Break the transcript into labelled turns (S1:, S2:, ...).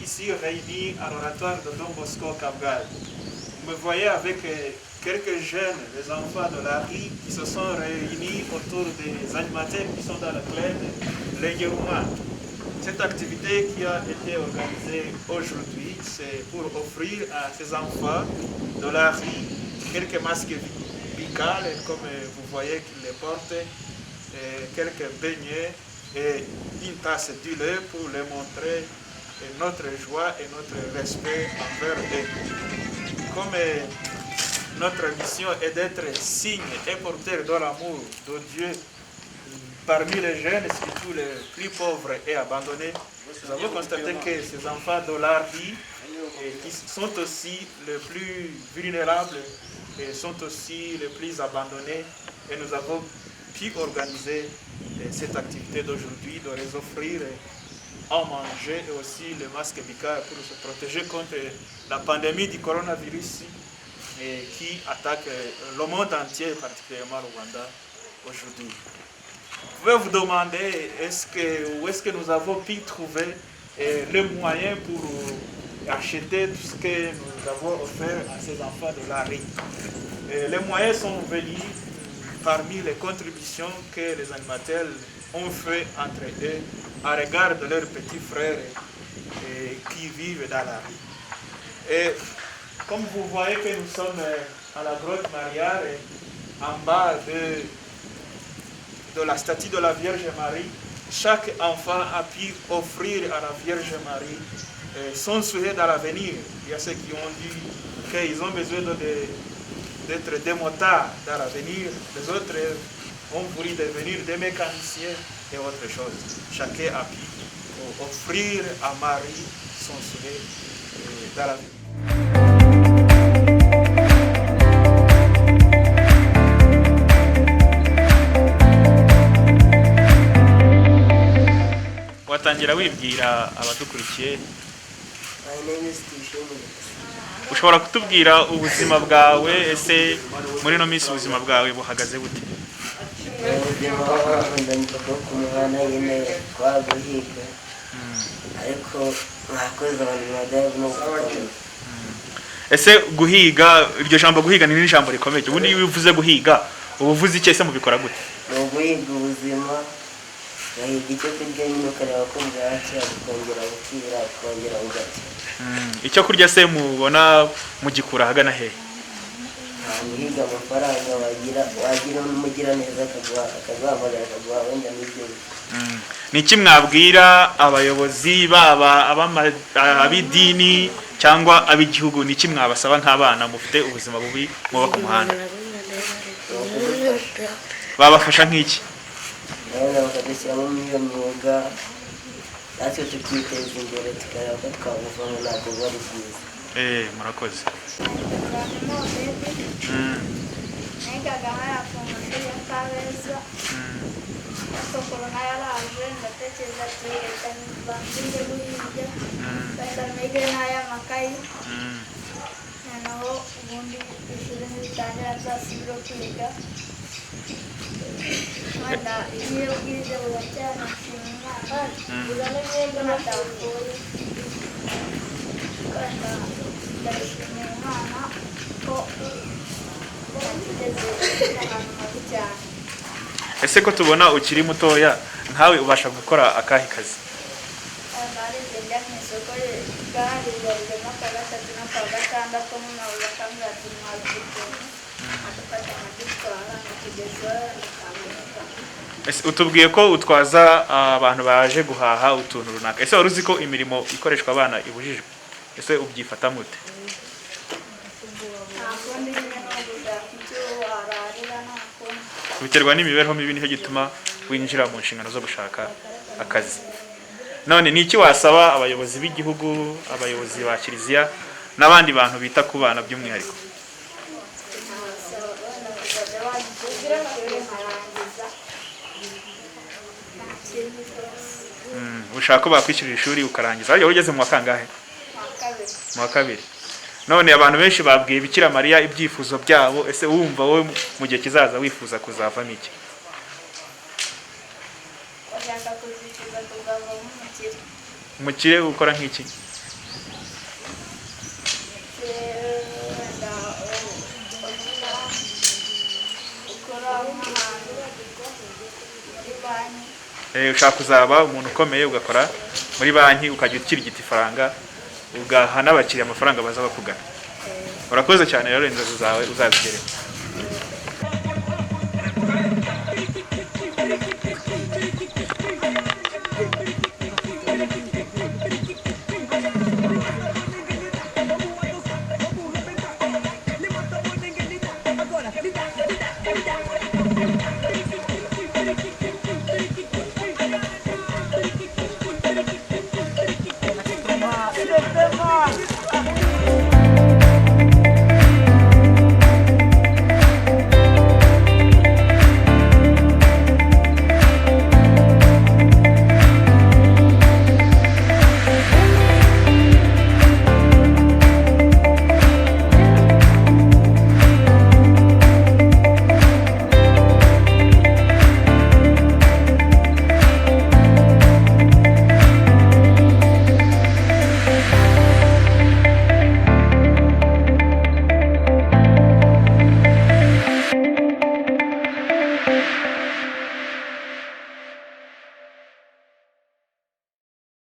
S1: ici réunis à l'oratoire de Don Bosco Kabgal. Vous me voyez avec quelques jeunes, les enfants de la rue qui se sont réunis autour des animateurs qui sont dans le club Les Yerouma. Cette activité qui a été organisée aujourd'hui, c'est pour offrir à ces enfants de la rue quelques masques bicales, comme vous voyez qu'ils les portent, et quelques beignets et une tasse du lait pour leur montrer notre joie et notre respect envers eux. Comme notre mission est d'être signe et porteur de l'amour de Dieu parmi les jeunes, surtout les plus pauvres et abandonnés, nous avons constaté que ces enfants de la rue qui sont aussi les plus vulnérables et sont aussi les plus abandonnés, et nous avons pu organiser cette activité d'aujourd'hui, de les offrir à manger et aussi le masque bical pour se protéger contre la pandémie du coronavirus qui attaque le monde entier, particulièrement le Rwanda aujourd'hui. Vous pouvez vous demander où est-ce que nous avons pu trouver les moyens pour acheter tout ce que nous avons offert à ces enfants de la rue. Les moyens sont venus parmi les contributions que les animateurs ont fait entre eux à l'égard de leurs petits frères qui vivent dans la rue. Et comme vous voyez que nous sommes à la grotte Mariale, en bas de la statue de la Vierge Marie, chaque enfant a pu offrir à la Vierge Marie son souhait dans l'avenir. Il y a ceux qui ont dit qu'ils ont besoin d'être des motards dans l'avenir, les autres ont voulu devenir des mécaniciens et autre chose. Chacun a pu offrir à Marie son souhait dans l'avenir. Watangira wibwira abadukurikiye. Ushobora kutubwira ubuzima bwawe, ese muri no minsi ubuzima bwawe buhagaze bute? Ese guhiga, iryo jambo guhiga ni ijambo rikomeye. Ubundi iyo uvuze guhiga, ubuvuze iki ese mubikora gute?
S2: No guhiga ubuzima, gahiga icyo kurya nyine ukareba ko bwacya ukongera gukira ukongera ugati.
S1: Icyo kurya se mubona mugikura hagana hehe?
S2: Guhiga amafaranga wagira n'umugira neza akaguhamagara akaguha wenda n'ibyo.
S1: Ni iki mwabwira abayobozi baba ab'idini cyangwa ab'igihugu, ni iki mwabasaba nk'abana mufite ubuzima bubi muba ku muhanda? Babafasha nk'iki?
S2: Bakadushyiramo iyo myuga natwe tukiteza imbere tukareba ko twabuvamo ntabwo bari byiza.
S1: Murakoze.
S3: Nigaga hariya ku mashuri ya Kabeza, ariko korona yaraje ndatekereza ati reka mbanze guhiga wenda nige n'ay'amakayi, noneho ubundi ishuri niritangira nzasubire kwiga. Wenda iyo bwize buracyanashima Imana natavuye, wenda ndabishimira Imana ko yatugeze ahantu habi cyane.
S1: Ese ko tubona ukiri mutoya, nkawe ubasha gukora akahe kazi?
S3: Naribye njya mu isoko ryaribarijemo kwa gatatu no kwa gatandatu, n'umuntu bakambwira ati mwabifite adufata amadutwara kugeza
S1: Ese utubwiye ko utwaza abantu baje guhaha utuntu runaka. Ese wari uzi ko imirimo ikoreshwa abana ibujijwe? Ese ubyifata mute? Biterwa n'imibereho mibi, nicyo gituma winjira mu nshingano zo gushaka akazi. None ni iki wasaba abayobozi b'igihugu, abayobozi ba kiliziya n'abandi bantu bita ku bana by'umwihariko? Ushaka ko bakwishyurira ishuri ukarangiza. Aho ugeze mu wa kangahe? Mu wa kabiri. None abantu benshi babwiye Bikira Mariya ibyifuzo byabo. Ese wumva wowe mu gihe kizaza wifuza kuzavamo iki?
S3: Ashaka kuzifuza kuzavamo umukire.
S1: Umukire ukora nk'iki?
S3: banki.
S1: ushaka kuzaba umuntu ukomeye ugakora muri banki ukajya ukirigita ifaranga ugaha n'abakiriya amafaranga baza bakugana. Urakoze cyane rero inzozi zawe uzazigereho.